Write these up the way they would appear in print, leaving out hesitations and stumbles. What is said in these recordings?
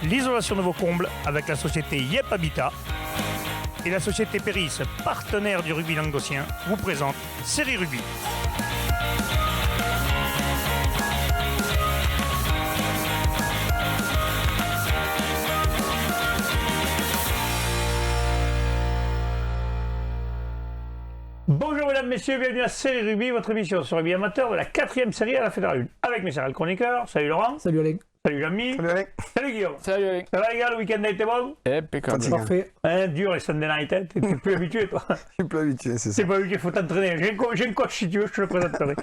l'isolation de vos combles avec la société Yep Habitat. Et la société Péris, partenaire du rugby languedocien, vous présente Série Rugby. Bonjour mesdames, messieurs, bienvenue à Série Rugby, votre émission sur rugby amateur de la 4e série à la Fédéral 1. Avec mes chers chroniqueurs, salut Laurent. Salut Alain. Salut Jean-Mi. Salut Alain. Salut Guillaume. Salut Alain. Ça va les gars, le week-end a été bon? Impeccable. Parfait. Dur les Sunday night, hein. T'es plus habitué toi. Je suis plus habitué, c'est ça. C'est pas habitué, faut t'entraîner. J'ai un coach si tu veux, je te le présenterai.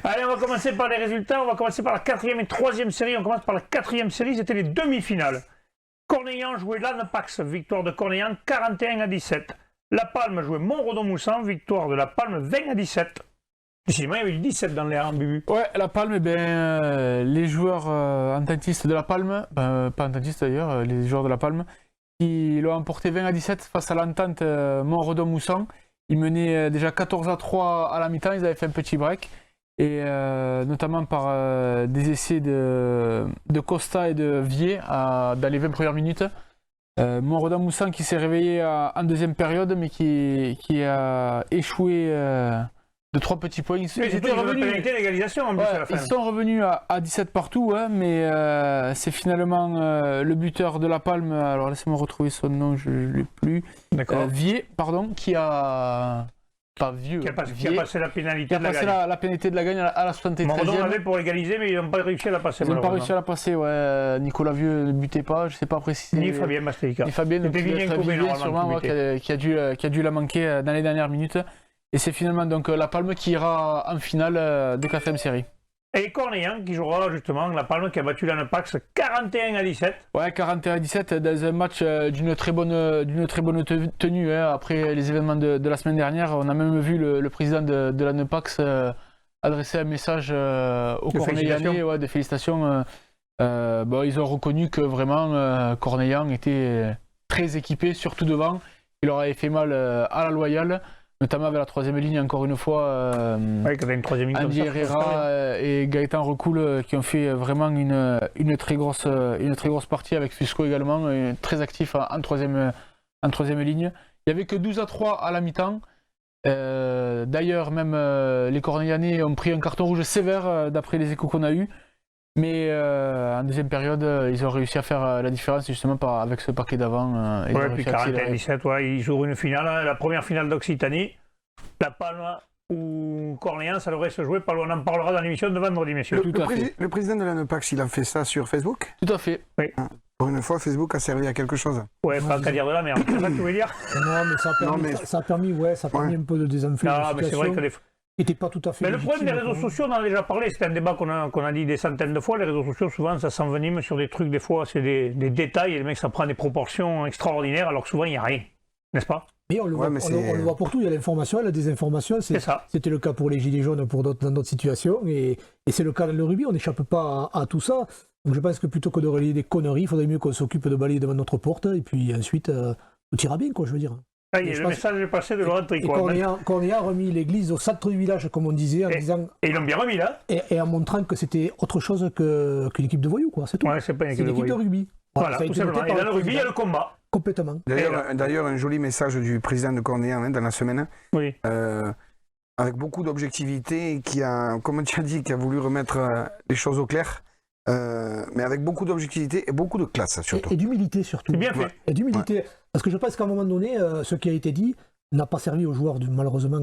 Allez, on va commencer par les résultats. On va commencer par la 4e et 3e série. On commence par la 4e série, c'était les demi-finales. Cornéllan jouait Lannepax, victoire de Cornéllan 41-17. La Palme jouait Montredon-Moussan, victoire de La Palme 20-17. Décidément, il y avait du 17 dans l'air, Bubu. Ouais, La Palme, les joueurs ententistes de La Palme, pas ententistes d'ailleurs, les joueurs de La Palme, qui l'ont emporté 20-17 face à l'entente Montredon-Moussan. Ils menaient déjà 14-3 à la mi-temps, ils avaient fait un petit break. Et notamment par des essais de Costa et de Vier dans les 20 premières minutes. Montredon-Moussan qui s'est réveillé en deuxième période, mais qui a échoué de 3 petits points. Ils sont revenus à 17 partout, hein, mais c'est finalement le buteur de La Palme, alors laissez-moi retrouver son nom, je ne l'ai plus. Vier, pardon, qui a passé la pénalité de la gagne. La pénalité de la gagne à la 73e. Montredon l'avait pour égaliser, mais ils n'ont pas réussi à la passer. Ils n'ont pas réussi à la passer, ouais. Nicolas Vieux ne butait pas, je ne sais pas préciser. Ni Fabien Mastélica. Ni Fabien, sûrement, qui a dû la manquer dans les dernières minutes. Et c'est finalement donc La Palme qui ira en finale de 4e série. Et Cornéllan qui jouera justement La Palme qui a battu Lannepax 41-17. Ouais, 41-17 dans un match d'une très bonne tenue. Hein. Après les événements de la semaine dernière, on a même vu le président de Lannepax adresser un message aux Cornéllanais de félicitations. Ils ont reconnu que vraiment Cornéllan était très équipé, surtout devant. Il leur avait fait mal à la Loyale. Notamment avec la 3e ligne, encore une fois, Andy Herrera et Gaëtan Recoul qui ont fait vraiment une très grosse partie, avec Fusco également, très actif en 3e ligne. Il n'y avait que 12-3 à la mi-temps. D'ailleurs, même les Cornéllanais ont pris un carton rouge sévère d'après les échos qu'on a eus. Mais en deuxième période, ils ont réussi à faire la différence justement avec ce paquet d'avant. Puis 41-17, ils jouent une finale, la première finale d'Occitanie. La Palme ou Cornéllan, ça devrait se jouer. On en parlera dans l'émission de vendredi, messieurs. Le président de Lannepax, il a fait ça sur Facebook? Tout à fait. Oui. Pour une fois, Facebook a servi à quelque chose. Ouais, pas qu'à dire de la merde, c'est ça que tu veux dire? Non, mais ça a permis un peu de désenfler la situation. Mais c'est vrai que des fois... n'était pas tout à fait. Mais le problème des réseaux sociaux, on en a déjà parlé, c'est un débat qu'on a dit des centaines de fois. Les réseaux sociaux, souvent, ça s'envenime sur des trucs, des fois, c'est des détails, et les mecs, ça prend des proportions extraordinaires, alors que souvent, il n'y a rien. N'est-ce pas? Mais on le voit pour tout, il y a l'information et la désinformation. C'était le cas pour les Gilets jaunes, dans d'autres situations, et c'est le cas dans le rugby, on n'échappe pas à tout ça. Donc je pense que plutôt que de relayer des conneries, il faudrait mieux qu'on s'occupe de balayer devant notre porte, et puis ensuite, tout ira bien, quoi, je veux dire. Le message est passé de Laurent Tricot. Cornéllan a remis l'église au centre du village, comme on disait, et ils l'ont bien remis, là. Et en montrant que c'était autre chose qu'une équipe de voyous, quoi, c'est tout. Ouais, c'est pas une équipe de rugby. Voilà, tout simplement. Et dans le rugby, il y a le combat. Complètement. D'ailleurs, un joli message du président de Cornéllan dans la semaine. Oui. Avec beaucoup d'objectivité, qui a voulu remettre les choses au clair. Mais avec beaucoup d'objectivité et beaucoup de classe, surtout. Et d'humilité, surtout. C'est bien fait. Et d'humilité. Ouais. Parce que je pense qu'à un moment donné, ce qui a été dit n'a pas servi aux joueurs, malheureusement.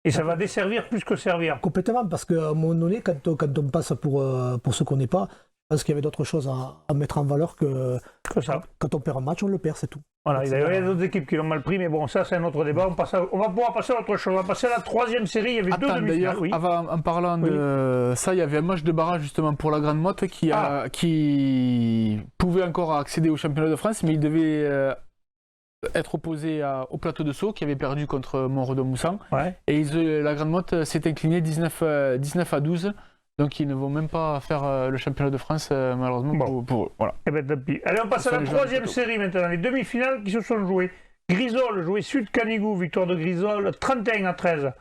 Et ça va desservir plus que servir. Complètement, parce qu'à un moment donné, quand on passe pour ce qu'on n'est pas, je pense qu'il y avait d'autres choses à mettre en valeur que ça. Quand on perd un match, on le perd, c'est tout. Voilà, il y a d'autres équipes qui l'ont mal pris, mais bon, ça c'est un autre débat. On va pouvoir passer à autre chose. On va passer à la 3e série. Il y avait deux demi-finales. Oui. En parlant de ça, il y avait un match de barrage justement pour la Grande Motte qui pouvait encore accéder au championnat de France, mais il devait être opposé au Plateau de Sceaux qui avait perdu contre Montredon-Moussan. Ouais. Et la Grande Motte s'est inclinée 19-12. Donc ils ne vont même pas faire le championnat de France malheureusement pour eux. Voilà. Allez, on passe à la 3e série maintenant, les demi-finales qui se sont jouées. Grisol jouait Sud-Canigou, victoire de Grisol 31-13.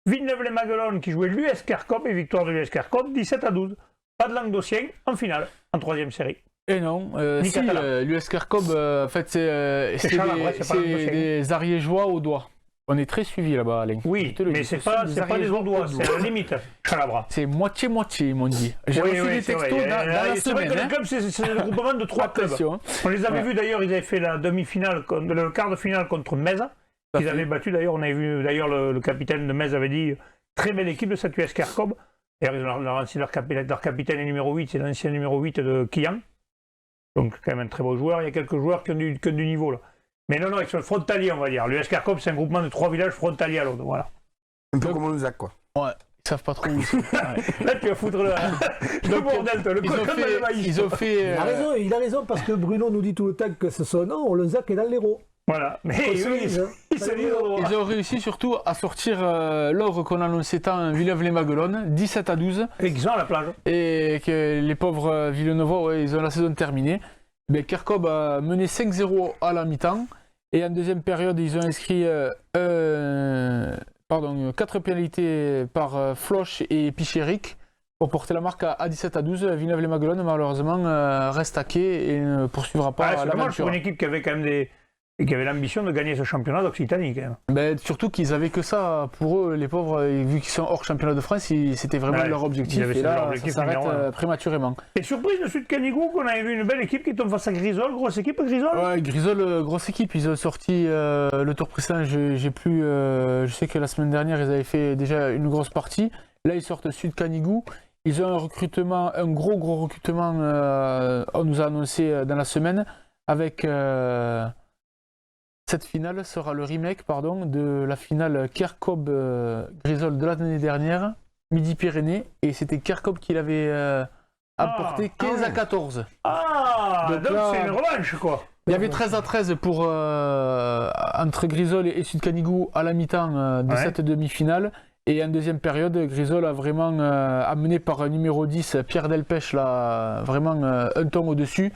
Villeneuve-les-Maguelones qui jouait l'US Carcop et victoire de l'US Carcop 17-12. pas de Languedocien en finale, en troisième série. Et non, Ni si, catalan. l'US Kerkob, en fait, c'est Chalabre, c'est pas Languedocien. des ariégeois au doigt. On est très suivis là-bas, Alain. Oui, Je te le mais dis, c'est ce sont pas des Ariégeois Audois, au c'est doigt. à la limite, Chalabra. C'est moitié-moitié, ils m'ont dit. J'ai reçu des c'est textos vrai. dans la C'est vrai semaine. que le Hein. club, c'est le groupement de 3 clubs. Attention, hein. On les avait Ouais. vus d'ailleurs, ils avaient fait la demi-finale, le quart de finale contre Metz. Tout à Ils fait. avaient battu d'ailleurs, on avait vu d'ailleurs le capitaine de Metz avait dit très belle équipe de cette US Kerkob. D'ailleurs, leur capitaine est numéro 8, c'est l'ancien numéro 8 de Kian. Donc quand même un très beau joueur. Il y a quelques joueurs qui ont du niveau là. Mais non, ils sont frontaliers, on va dire. L'US Kerkob, c'est un groupement de 3 villages frontaliers à l'autre. Voilà. Un peu comme on nous a, quoi. Ouais, ils savent pas trop où ils sont. Ouais. Là, tu vas foutre le bordel, toi, le Ils ont coton dans le maïs. ils ont fait Il a raison, parce que Bruno nous dit tout le temps que c'est son nom, Olonzac est dans l'héros. Voilà. Mais Faut se oui, dire, hein. ils se disent au droit. Ils ont réussi surtout à sortir l'or qu'on annonçait tant Villeneuve-les-Maguelones, 17-12, Et qu'ils sont à la plage. et que les pauvres Villeneuvois, ouais, ils ont la saison terminée. Mais Kerkob a mené 5-0 à la mi-temps, et en deuxième période, ils ont inscrit 4 pénalités par Floch et Pichéric pour porter la marque à 17-12. Villeneuve-les-Maguelones, malheureusement, reste à quai et ne poursuivra pas C'est dommage l'aventure. pour une équipe qui avait quand même qui avait l'ambition de gagner ce championnat d'Occitanie quand même. Ben, surtout qu'ils avaient que ça pour eux, les pauvres, et vu qu'ils sont hors championnat de France, c'était vraiment Ouais, leur objectif. ils avaient Et leur là, objectif ça s'arrête numéro un. prématurément. Et surprise de Sud Canigou qu'on avait vu une belle équipe qui tombe face à Grisol, grosse équipe Grisol. Ouais, Grisol, grosse équipe. Ils ont sorti le tour précédent. Je sais que la semaine dernière, ils avaient fait déjà une grosse partie. Là, ils sortent Sud Canigou. Ils ont un gros recrutement. On nous a annoncé dans la semaine avec. Cette finale sera le remake de la finale Kerkob-Grisol de l'année dernière, Midi-Pyrénées, et c'était Kerkob qui l'avait emporté 15-14. Ah, Donc donc là- c'est une revanche quoi. Il y avait 13-13 pour, entre Grisol et Sud Canigou à la mi-temps de Ouais. cette demi-finale. Et en deuxième période, Grisol a vraiment amené par un numéro 10, Pierre Delpech, là, vraiment un ton au-dessus,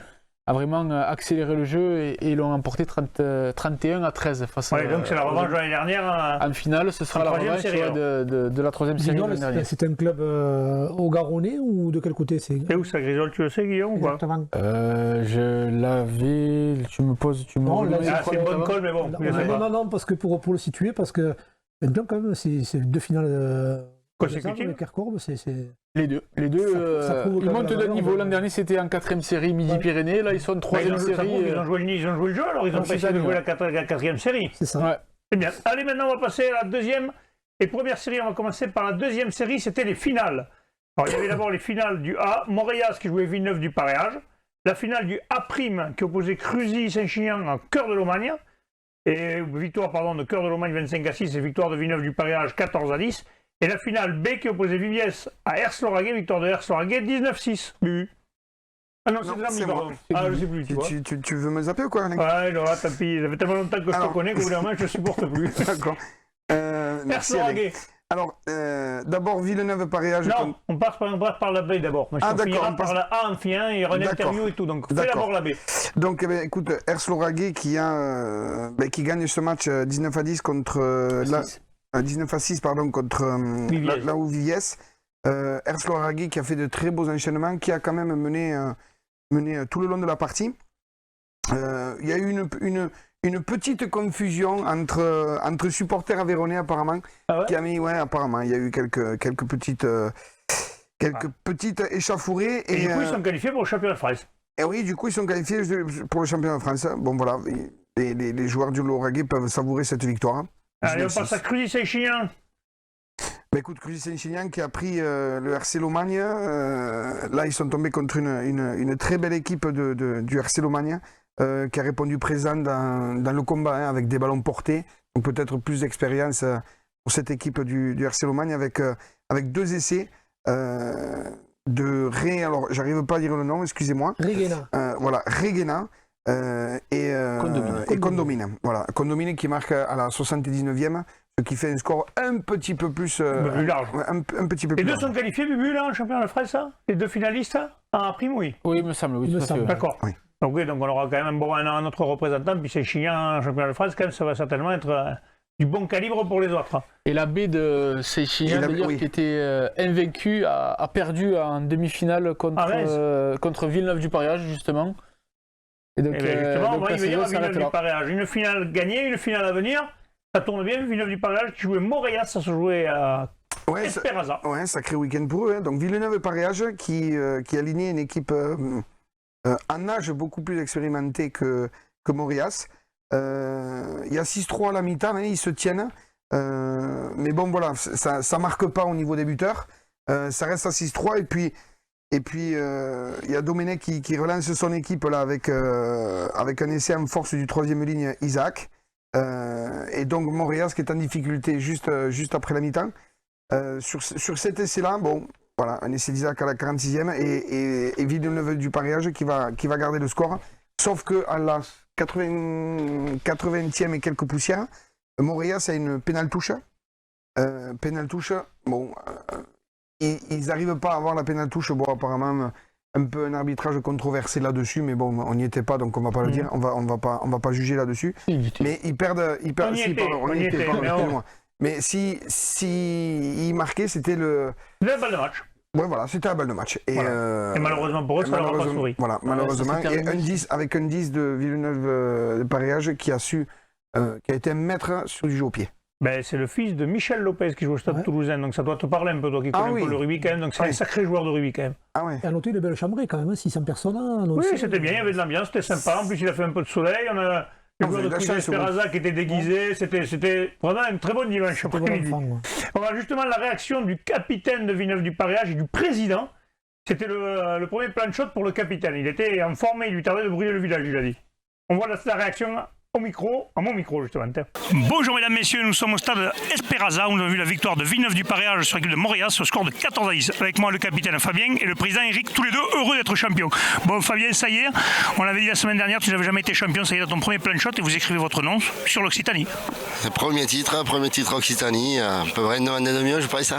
a vraiment accéléré le jeu et l'ont emporté 31-13 face Ouais, donc c'est la revanche de l'année dernière. en finale. Ce sera En la troisième revanche série, de la troisième série de Guignol, l'année dernière. c'est un club au Garonnais ou de quel côté c'est C'est où ça Grisol, tu le sais Guillaume ou quoi? exactement? Je l'avais. Tu me poses. Tu me Non, remets là, les Ah, c'est une problèmes bonne avant. colle, mais bon, je sais Non, pas. non, parce que pour le situer, parce que maintenant quand même, c'est 2 finales Consécutives. Le Kerkorb, c'est Les deux. Ça prouve Ils quand montent même de la niveau. valeur, L'an dernier, c'était en 4ème série Midi-Pyrénées. Là, ils sont en Bah, 3ème ça série. prouve, ils ont joué le jeu, alors ils ont c'est essayé ça, de jouer ouais. la quatrième série. c'est ça. Ouais. C'est bien. Allez, maintenant on va passer à la deuxième et première série. On va commencer par la deuxième série, c'était les finales. Alors il y avait d'abord les finales du A, Montréal qui jouait Villeneuve du Paréage, la finale du A' qui opposait Cruzy-Saint-Chinian en cœur de Lomagne, et victoire de cœur de Lomagne 25-6 et victoire de Villeneuve du Paréage 14-10, et la finale B qui opposait Viviès à Ers-Lauragais, victoire de Ers-Lauragais 19-6. Ah non, Non, c'est c'est la moi. Ah, je sais plus, tu vois. Tu veux me zapper ou quoi, Alain? Ouais, non, tant pis, ça fait tellement longtemps que je te Alors. connais qu'au bout d'un moment je ne supporte plus. D'accord. Merci, Alain. Ers-Lauragais. Alors, d'abord, Villeneuve-Paréage. Non, on passe par la B d'abord. Parce Ah, qu'on d'accord, finira on passe- par la A en fin, il y aura une D'accord. interview et tout. Donc fais D'accord. d'abord la B. Donc, eh bien, écoute, Ers-Lauragais qui gagne ce match 19-10 contre 19-6 contre Viviès. là où Viviès. Ers-Lauragais qui a fait de très beaux enchaînements, qui a quand même mené tout le long de la partie. Il y a eu une petite confusion entre supporters aveyronnais apparemment. Ah ouais Qui a mis, ouais, apparemment, il y a eu quelques petites échauffourées. Et du coup, ils sont qualifiés pour le championnat de France. Et oui, du coup, ils sont qualifiés pour le championnat de France. Bon, voilà, les joueurs du Lauragais peuvent savourer cette victoire. Allez, on 19-6. passe à Cruzy-Saint-Chinian. Bah, écoute, Cruzy-Saint-Chinian qui a pris le RC Lomagne. Là, ils sont tombés contre une très belle équipe du RC Lomagne qui a répondu présent dans le combat avec des ballons portés. Donc peut-être plus d'expérience pour cette équipe du RC Lomagne avec 2 essais de alors j'arrive pas à dire le nom, excusez-moi. Reguena. Voilà, Reguena et Condomine. Voilà, Condomine qui marque à la 79e, ce qui fait un score un petit peu plus plus large. un petit peu Les plus deux large. sont qualifiés, Bubu, là, en championnat de France, ça Les deux finalistes en prime, oui. Oui, il me semble. Oui, Il me tout à fait, semble. ouais. D'accord. Oui. Donc, oui, donc on aura quand même un autre représentant, puis Saint-Chinian en championnat de France, quand même, ça va certainement être du bon calibre pour les autres. Et la baie de Seychelles, qui était invaincu, a perdu en demi-finale contre Villeneuve du Pareage, justement. Et donc, justement, on va y venir à Villeneuve du là. Pareage. Une finale gagnée, une finale à venir. Ça tourne bien, Villeneuve du Pareage qui jouait Montréal, ça se jouait à Esperanza. Ouais, sacré week-end pour eux. Hein. Donc Villeneuve-Pareage qui a aligné une équipe en âge beaucoup plus expérimentée que Montréal. Il y a 6-3 à la mi-temps, hein, ils se tiennent. Mais bon, voilà, ça marque pas au niveau des buteurs. Ça reste à 6-3. Et puis il y a Domenech qui relance son équipe là, avec un essai en force du troisième ligne, Isaac. Et donc Montréal qui est en difficulté juste après la mi-temps. Sur cet essai-là, bon, voilà, un essai d'Isaac à la 46e et Villeneuve du Pareage qui va garder le score. Sauf qu'à la 80e et quelques poussières, Montréal a une pénale touche. Bon, ils n'arrivent pas à avoir la pénale touche. Bon, apparemment, un peu un arbitrage controversé là-dessus, mais bon, on n'y était pas, donc on va pas le dire. On va pas juger là-dessus. Mais ils perdent. On y était. Mais si marquaient, c'était le balle de match. Ouais, voilà, c'était la balle de match. Et malheureusement pour eux, ça n'aura pas souri. Voilà, malheureusement. Et avec un 10 de Villeneuve de Pareage qui a été un maître sur du jeu au pied. Ben, c'est le fils de Michel Lopez qui joue au Stade Toulousain, donc ça doit te parler un peu, toi qui connais un peu le rugby quand même. Donc c'est un sacré joueur de rugby quand même. Ah ouais. Et à noter les belles chambrées quand même, 600 personnes. Oui, c'était bien, il y avait de l'ambiance, c'était sympa. En plus, il a fait un peu de soleil. On a le joueur de Cousin Esperanza qui était déguisé. C'était vraiment un très bon dimanche après-midi. On va justement la réaction du capitaine de Villeneuve du Pareage et du président. C'était le premier plan de shot pour le capitaine. Il était en forme et il lui tardait de brûler le village, il a dit. On voit la réaction à mon micro justement. Bonjour mesdames, messieurs, nous sommes au stade Esperanza où nous avons vu la victoire de Villeneuve du Pareage sur l'équipe de Montréal sur le score de 14-10. Avec moi le capitaine Fabien et le président Eric, tous les deux heureux d'être champions. Bon Fabien, ça y est, on l'avait dit la semaine dernière, tu n'avais jamais été champion, ça y est, dans ton premier plan de shot et vous écrivez votre nom sur l'Occitanie. Premier titre Occitanie, on peut rien demander de mieux, je pense.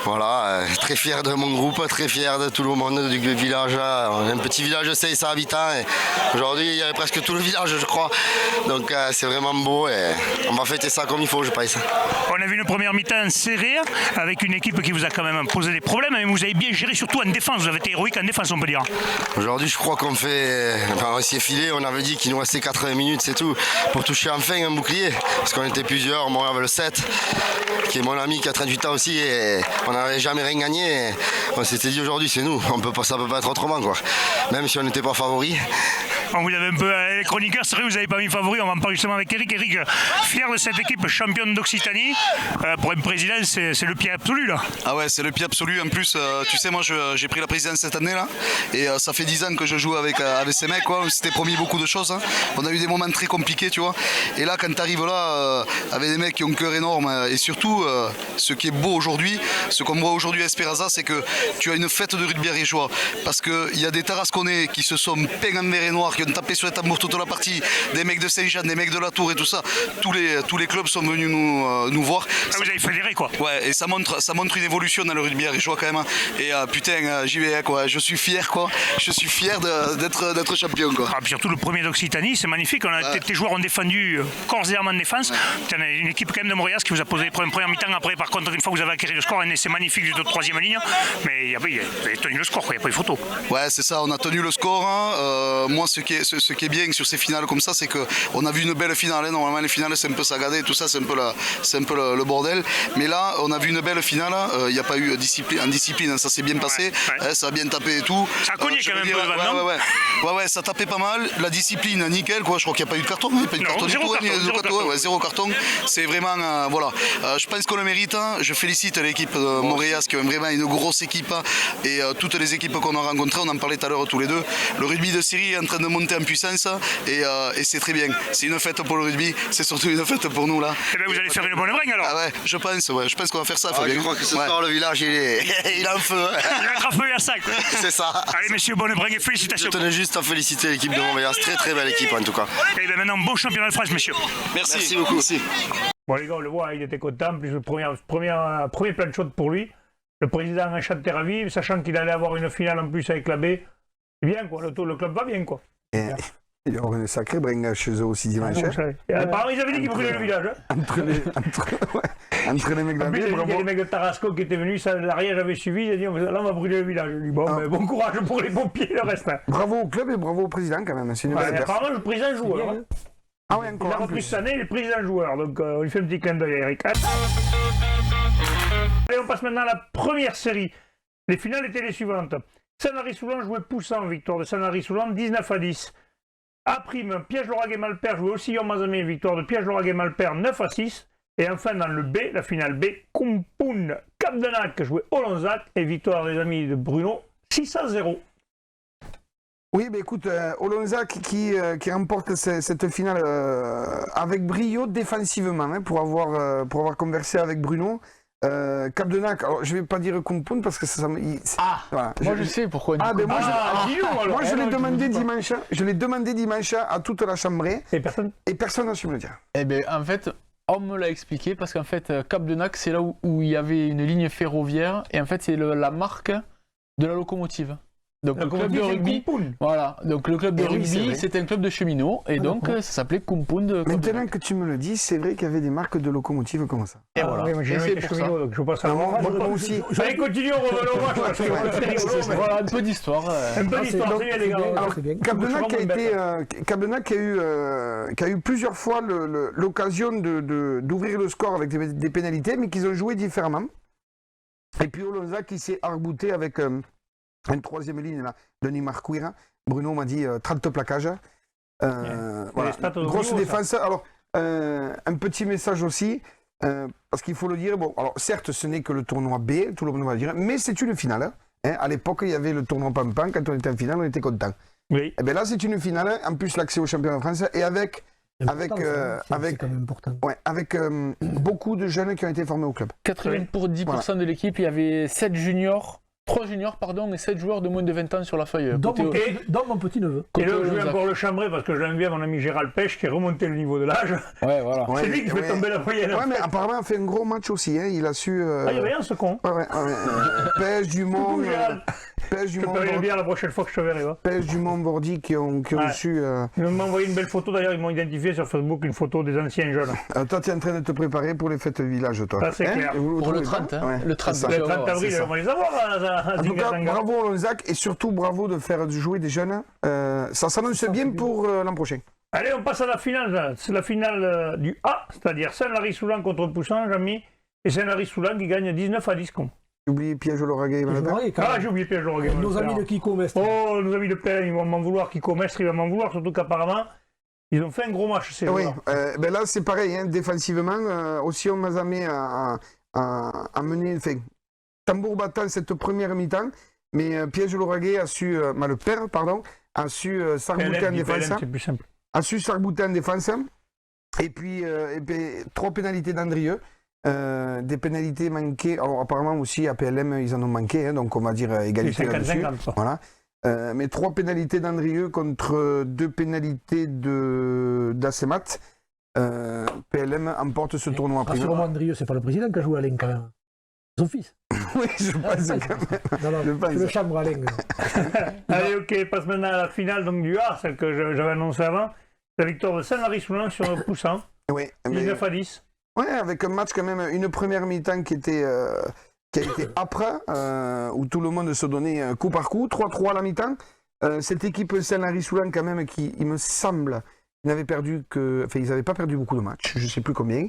Voilà, très fier de mon groupe, très fier de tout le monde du village. On a un petit village de 500 habitants et aujourd'hui il y avait presque tout le village je crois. Donc c'est vraiment beau et on va fêter ça comme il faut je pense. On a vu une première mi-temps serrée avec une équipe qui vous a quand même posé des problèmes mais vous avez bien géré surtout en défense, vous avez été héroïque en défense on peut dire. Aujourd'hui je crois qu'on on s'y est filé, on avait dit qu'il nous restait 80 minutes c'est tout pour toucher enfin un bouclier parce qu'on était plusieurs, moi j'avais le 7 qui est mon ami qui a 38 ans aussi et on n'avait jamais rien gagné. Et on s'était dit aujourd'hui c'est nous, ça peut pas être autrement quoi. Même si on n'était pas favoris. On vous avez un peu les chroniqueurs, c'est vrai vous n'avez pas mis favoris, on va en parler justement avec Eric. Eric, fier de cette équipe championne d'Occitanie. Pour un président, c'est le pied absolu là. Ah ouais, c'est le pied absolu. En plus, tu sais, moi j'ai pris la présidence cette année là. Et ça fait 10 ans que je joue avec ces mecs quoi. On s'était promis beaucoup de choses. Hein. On a eu des moments très compliqués, tu vois. Et là, quand tu arrives là, avec des mecs qui ont un cœur énorme, et surtout, ce qui est beau aujourd'hui, ce qu'on voit aujourd'hui à Esperanza, c'est que tu as une fête de rugby ariégeois. Parce qu'il y a des Tarasconnais qui se sont peints en vert et noir, qui ont tapé sur les tambours toute la partie, des mecs de Saint-Jean, des mecs de la Tour et tout ça. Tous les clubs sont venus nous voir. Ah, vous avez fédéré quoi. Ouais, et ça montre une évolution dans le rugby ariégeois quand même. Et putain, j'y vais quoi. Je suis fier quoi. Je suis fier d'être champion quoi. Ah, puis surtout le premier d'Occitanie, c'est magnifique. Tes joueurs ont défendu corps et âme en défense. Tu as une équipe quand même de Montréal qui vous a posé les premières mi-temps. Après, par contre, une fois que vous avez acquis le score, c'est magnifique du troisième ligne. Mais vous avez tenu le score, il n'y a pas eu photo. Ouais, c'est ça, on a tenu le score. Hein. Moi, ce qui est bien sur ces finales comme ça, c'est qu'on a vu une belle finale. Hein. Normalement, les finales, c'est un peu sagadé, tout ça, c'est un peu le bordel. Mais là, on a vu une belle finale. Il n'y a pas eu en discipline, ça s'est bien passé. Ouais. Ça a bien tapé et tout. Ça a cogné quand même un peu ouais, ça tapait pas mal. La discipline, nickel, quoi. Je crois qu'il n'y a pas eu de carton. Il n'y a pas eu de carton du tout. Zéro carton. C'est vraiment, voilà. Je pense qu'on le mérite. Hein. Je félicite l'équipe de Montréal, qui est vraiment une grosse équipe. Et toutes les équipes qu'on a rencontrées, on en parlait tout à l'heure tous les deux. Le rugby de Syrie est en train de monter en puissance et c'est très bien. C'est une fête pour le rugby, c'est surtout une fête pour nous là. Et bien vous allez faire une bonne bringue alors. Ah ouais, je pense qu'on va faire ça. Je crois que ce soir le village il est en feu. Il va être en feu et à sac. C'est ça. Allez messieurs, bonne bringue et félicitations. Je tenais juste à féliciter l'équipe de Montréal, très très belle équipe en tout cas. Et bien maintenant, bon championnat de France messieurs. Merci beaucoup. Merci. Bon les gars, on le voit, il était content, plus le premier plan de shot pour lui. Le président a chanté ravi, sachant qu'il allait avoir une finale en plus avec la baie. C'est bien quoi, le club va bien quoi. Il y aura une sacrée bringue chez eux aussi dimanche. Apparemment, ils avaient dit qu'ils brûlaient le village. Entre les mecs En plus, il y a bravo. des mecs de Tarascon qui étaient venus, l'arrière j'avais suivi, ils ont dit là on va brûler le village. Je dis bon, bon courage pour les pompiers, le reste. Bravo au club et bravo au président quand même. C'est une belle perf. Apparemment, le président joueur. Hein. Ah ouais, Il encore. a En repris plus. cette année, il est président joueur, donc on lui fait un petit clin d'œil à Eric. Allez, on passe maintenant à la première série. Les finales étaient les suivantes. Sanary-Soulan jouait Poussan, victoire de Sanary-Soulan, 19-10. A prime, Piège-Lauragais-Malpère jouait aussi Mazamé, victoire de Piège-Lauragais-Malpère, 9-6. Et enfin, dans le B, la finale B, Kumpoun Capdenac jouait Olonzac et victoire des amis de Bruno, 6-0. Oui, mais écoute, Olonzac qui remporte cette finale avec brio défensivement, hein, pour avoir conversé avec Bruno. Capdenac, alors je vais pas dire Kumpoun parce que ça voilà. Moi je sais pourquoi. Ben moi, dis-nous, alors. moi je l'ai Alors, demandé dis-nous pas. dimanche, à toute la chambrée Et personne. et personne n'a su me le dire. Eh bien, en fait, on me l'a expliqué parce qu'en fait, Capdenac, c'est là où il y avait une ligne ferroviaire et en fait, c'est la marque de la locomotive. Donc le club de rugby, voilà. Donc le club de Eh oui, c'est rugby, vrai. c'était un club de cheminots et donc ça s'appelait Kumpoun. Maintenant que tu me le dis, c'est vrai qu'il y avait des marques de locomotives comme ça. Et voilà. Oui, mais j'ai Et jamais c'est été pour cheminot, donc je passe à un moment. Moi aussi. Allez, continuons, revenons au match, parce que c'est rigolo, mais Voilà un peu d'histoire. un peu d'histoire, c'est bien, les gars. Alors, c'est bien. Capdenac qui a eu plusieurs fois l'occasion d'ouvrir le score avec des pénalités, mais qu'ils ont joué différemment. Et puis Olonzac qui s'est arc-bouté avec une troisième ligne là, de Neymar Couira. Bruno m'a dit 30 plaquages. Voilà. Les stats au Grosse niveau, défense. Alors, un petit message aussi, parce qu'il faut le dire, bon, alors certes ce n'est que le tournoi B, tout le monde va le dire, mais c'est une finale. Hein. À l'époque, il y avait le tournoi Pampan, quand on était en finale, on était content. Oui. Et bien là, c'est une finale, en plus l'accès au championnat de France, et avec C'est quand même important. beaucoup de jeunes qui ont été formés au club. 90% de l'équipe, il y avait 3 juniors et 7 joueurs de moins de 20 ans sur la feuille. Dans mon petit-neveu. Et là, je vais encore le chambrer parce que j'aime bien mon ami Gérald Pêche qui a remonté le niveau de l'âge. Ouais, voilà. C'est lui qui fait tomber la moyenne. Ouais, mais apparemment, il a fait un gros match aussi. Hein. Il a su. Ah, il y avait un, ce con. Pêche du Mont. Coucou, Gérald. Pêche du Je te Mont. paierai bien la prochaine fois que je te verrai. Pêche du Mont Bordy qui ont su. Ils m'ont envoyé une belle photo, d'ailleurs, ils m'ont identifié sur Facebook, une photo des anciens jeunes. Toi, tu es en train de te préparer pour les fêtes de village, toi. Ça, c'est clair. Pour le 30, hein. Ouais, Le 30, c'est ça. Le 30 avril, on va les avoir à En tout cas, Zingatanga. bravo Olonzac et surtout bravo de faire jouer des jeunes. Ça s'annonce bien pour l'an prochain. Allez, on passe à la finale. C'est la finale du A, c'est-à-dire Sanary-Soulan contre Poussan, Jamy. Et Sanary-Soulan qui gagne 19-10. Con. J'ai oublié Piège-Lauragais. Ah, j'ai oublié Pierre Jorge. Nos amis de Kiko Mestre. Oh, nos amis de Pelle, ils vont m'en vouloir. Kiko Mestre, il va m'en vouloir, surtout qu'apparemment, ils ont fait un gros match. Ces Oui, joueurs. ben là c'est pareil, hein, défensivement, aussi on m'a amené à mener, enfin, tambour battant cette première mi-temps, mais Piège-Lauragais a su, le père, pardon, a su s'arc-bouter en défense. C'est plus simple. A su s'arc-bouter en défense. Et puis, 3 pénalités d'Andrieux. Des pénalités manquées. Alors, apparemment aussi, à PLM, ils en ont manqué. Hein, donc, on va dire égalité là-dessus. Voilà. Mais 3 pénalités d'Andrieux contre 2 pénalités d'Assemat. PLM emporte ce tournoi. Rassure-moi, Andrieux, c'est pas le président qui a joué Alain quand même. Son fils. Oui, je pense quand même. Non, c'est le chambre Alain. Allez, ok, passe maintenant à la finale donc, du A, celle que j'avais annoncée avant. La victoire de Sanary-Soulan sur Poussan, Oui, 19-10. Ouais, avec un match quand même, une première mi-temps qui a été âpre, où tout le monde se donnait coup par coup, 3-3 à la mi-temps. Cette équipe Sanary-Soulan quand même, qui, il me semble, ils n'avaient pas perdu beaucoup de matchs, je ne sais plus combien.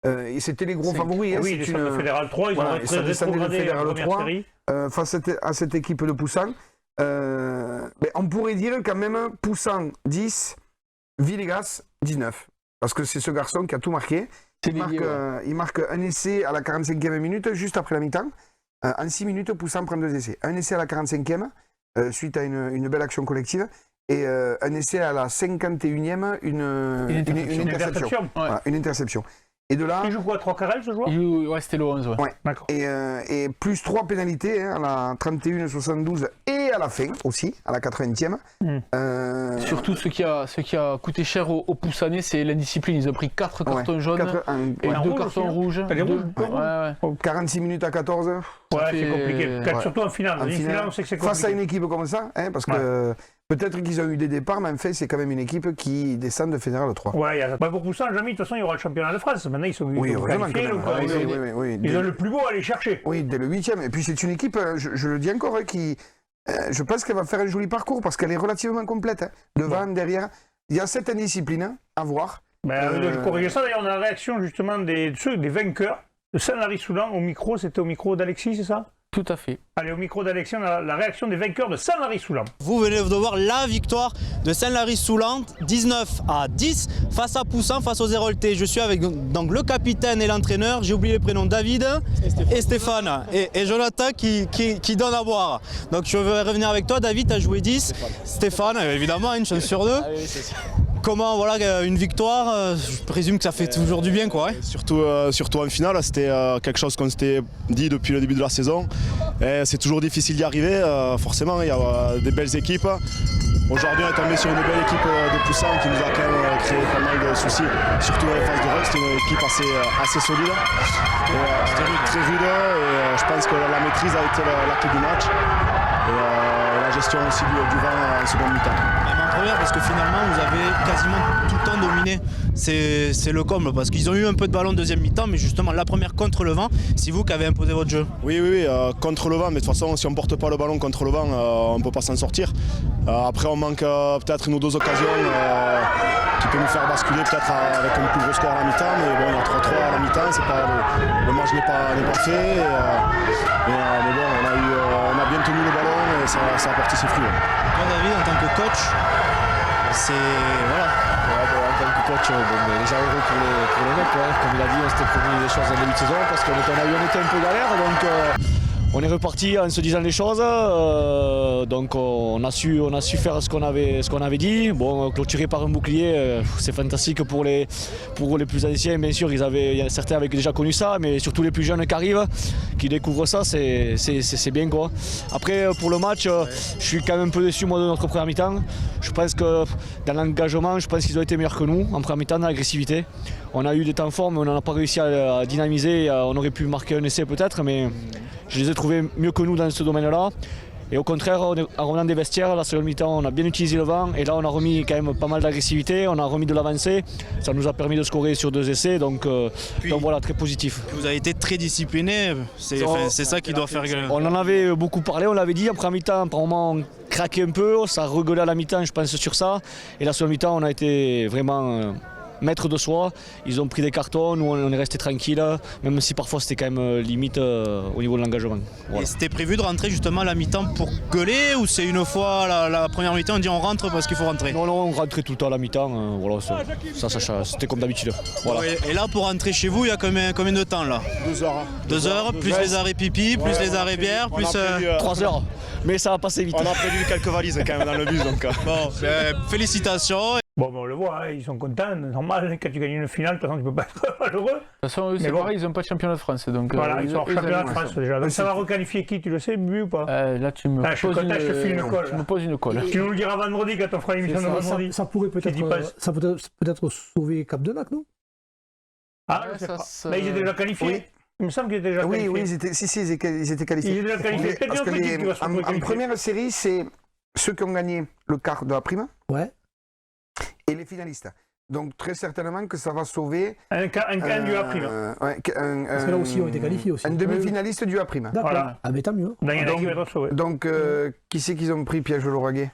Et c'était les gros favoris. Oui, ils descendent de Fédéral 3, ils ont rétrogradé Fédéral la première série. Face à cette équipe de Poussan. On pourrait dire quand même Poussan 10, Villegas 19. Parce que c'est ce garçon qui a tout marqué. Il marque un essai à la 45e minute, juste après la mi-temps. En 6 minutes, Poussan prend 2 essais. Un essai à la 45e, suite à une belle action collective. Et un essai à la 51e, une interception. Voilà, une interception. Et de là. Il joue quoi, 3 carrels ce joueur? Ouais, c'était le 11. Ouais. D'accord. Et plus 3 pénalités, hein, à la 31, 72 et à la fin aussi, à la 80e. Surtout ce qui a coûté cher aux Poussanais, c'est l'indiscipline. Ils ont pris 4 cartons jaunes et 2 cartons rouges. 46 minutes à 14. Ouais, c'est compliqué. Surtout en finale. En finale, on sait que c'est compliqué. Face à une équipe comme ça, hein, parce que Peut-être qu'ils ont eu des départs, mais en fait, c'est quand même une équipe qui descend de Fédéral 3. Ouais, pour Poussin, jamais, de toute façon, il y aura le championnat de France. Maintenant, ils sont Oui, heureusement qualifiés. quand même. Oui, Ils ont le plus beau à aller chercher. Oui, dès le 8e. Et puis, c'est une équipe, je le dis encore, qui... je pense qu'elle va faire un joli parcours parce qu'elle est relativement complète. Devant, derrière. Il y a 7 indisciplines à voir. Je corrige ça. D'ailleurs, on a la réaction justement des vainqueurs de Saint-Lary-Soulan au micro. C'était au micro d'Alexis, c'est ça? Tout à fait. Allez, au micro d'Alexis, on a la réaction des vainqueurs de Saint-Lary-Soulan. Vous venez de voir la victoire de Saint-Lary-Soulan, 19-10, face à Poussin, face aux Héroltais. Je suis avec donc, le capitaine et l'entraîneur, j'ai oublié les prénoms, David et Stéphane. Et Jonathan qui donne à boire. Donc je vais revenir avec toi, David, tu as joué 10. Stéphane, évidemment, une chance sur deux. Ah oui, comment, voilà, une victoire, je présume que ça fait toujours du bien, quoi. Ouais. Surtout en finale, c'était quelque chose qu'on s'était dit depuis le début de la saison. C'est toujours difficile d'y arriver, forcément, il y a des belles équipes. Aujourd'hui, on est tombé sur une belle équipe de Poussin qui nous a quand même créé pas mal de soucis, surtout dans les phases de run. C'était une équipe assez solide. C'était très rude et je pense que la maîtrise a été la clé du match. Et la gestion aussi du vent en seconde mi-temps. Parce que finalement vous avez quasiment tout le temps dominé, c'est le comble parce qu'ils ont eu un peu de ballon deuxième mi-temps, mais justement la première contre le vent, c'est vous qui avez imposé votre jeu. Oui, contre le vent, mais de toute façon si on ne porte pas le ballon contre le vent, on ne peut pas s'en sortir. Après on manque peut-être une ou deux occasions qui peuvent nous faire basculer peut-être avec un plus gros score à la mi-temps, mais bon, il y a 3-3 à la mi-temps, le match n'est pas fait, mais bon, on a bien tenu le ballon et ça a porté ses fruits. Toi David, en tant que coach, c'est... voilà. En tant que coach, déjà heureux pour les mecs, ouais. Comme il a dit, on s'était promis des choses en début de saison parce qu'on était un peu galère, donc on est reparti en se disant les choses. Donc on a su faire ce qu'on avait dit. Bon, clôturé par un bouclier, c'est fantastique pour les plus anciens, bien sûr. Certains avaient déjà connu ça, mais surtout les plus jeunes qui arrivent, qui découvrent ça, c'est bien, quoi. Après, pour le match, je suis quand même un peu déçu moi de notre première mi-temps. Je pense que dans l'engagement, qu'ils ont été meilleurs que nous en première mi-temps, dans l'agressivité. On a eu des temps forts, mais on n'a pas réussi à dynamiser. On aurait pu marquer un essai peut-être, mais je les ai trouvés mieux que nous dans ce domaine-là. Et au contraire, en revenant des vestiaires, la seconde mi-temps, on a bien utilisé le vent. Et là, on a remis quand même pas mal d'agressivité, on a remis de l'avancée. Ça nous a permis de scorer sur 2 essais, donc voilà, très positif. Vous avez été très discipliné, c'est ça qui doit faire gueuler. On en avait beaucoup parlé, on l'avait dit en première mi-temps, par moment on craquait un peu, ça rigolait à la mi-temps, je pense, sur ça. Et la seconde mi-temps, on a été vraiment... maître de soi, ils ont pris des cartons, nous on est resté tranquille, même si parfois c'était quand même limite au niveau de l'engagement. Voilà. Et c'était prévu de rentrer justement à la mi-temps pour gueuler ou c'est une fois la première mi-temps on dit on rentre parce qu'il faut rentrer? Non, on rentrait tout le temps à la mi-temps, voilà, ça c'était comme d'habitude. Voilà. Ouais, et là pour rentrer chez vous il y a combien de temps là? 2 heures. 2 heures, plus les arrêts pipi, plus les arrêts bière, plus... 3 heures, mais ça va passer vite. On a prévu quelques valises quand même dans le bus donc... Bon, félicitations. Bon, on le voit, hein, ils sont contents, normal, quand tu gagnes une finale, de toute façon tu peux pas être malheureux. De toute façon, c'est pareil, ils n'ont pas de championnat de France. Donc, voilà, ils sont hors championnat de France déjà. Donc ça va requalifier qui, tu le sais, Bu ou pas? Là, tu me poses une colle. Tu nous le diras vendredi quand on fera l'émission de vendredi. Ça pourrait peut-être sauver Cap de Nac, non? Ah, je sais pas. Mais ils étaient déjà qualifiés. Oui. Il me semble qu'ils étaient déjà qualifiés. Oui, ils étaient qualifiés. Ils étaient déjà qualifiés. Parce que en première série, c'est ceux qui ont gagné le quart de la prime. Ouais. Et les finalistes. Donc très certainement que ça va sauver un du A'. Parce que là aussi, ils ont été qualifiés aussi. Un demi-finaliste du A'. D'accord. Voilà. Ah, mais tant mieux. Donc qui c'est qu'ils ont pris, Piège Lauragais?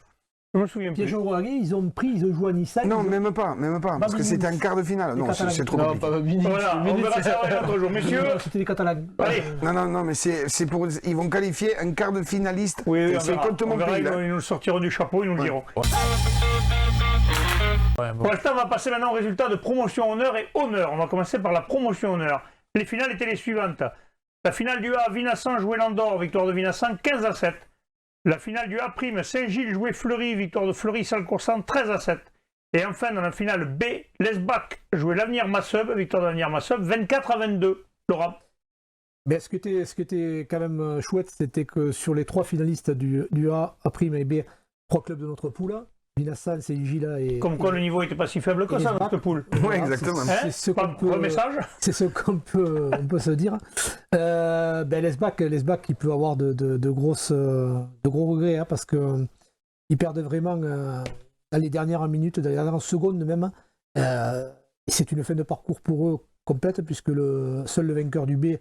Je me souviens plus. Piège Lauragais, ils ont joué à Nice. Non, même pas, parce que c'était un quart de finale. Non, c'est trop compliqué. Voilà, on verra ça un jour, messieurs. C'était les Catalans. Allez. Non, mais c'est pour... Ils vont qualifier un quart de finaliste. Oui, on verra, ils nous le sortiront du chapeau, ils nous le diront. Pour l'instant, on va passer maintenant aux résultats de promotion honneur et honneur. On va commencer par la promotion honneur. Les finales étaient les suivantes. La finale du A, Vinassan jouait Landor, victoire de Vinassan 15-7. La finale du A', Saint-Gilles jouait Fleury, victoire de Fleury, Salcoursan 13-7. Et enfin, dans la finale B, Lesbac jouait l'Avenir Masseub, victoire de l'Avenir Masseub 24-22. Laurent. Mais ce qui était quand même chouette, c'était que sur les 3 finalistes du A', A' et B, 3 clubs de notre poule, Vinassan, Saint-Gilles et... Comme quoi le niveau n'était pas si faible que ça dans cette poule. Oui, exactement. C'est ce qu'on peut se dire. Lesbac, il peut avoir de gros regrets, hein, parce que ils perdent vraiment dans les dernières minutes, dans les dernières secondes même. C'est une fin de parcours pour eux complète, puisque seul le vainqueur du B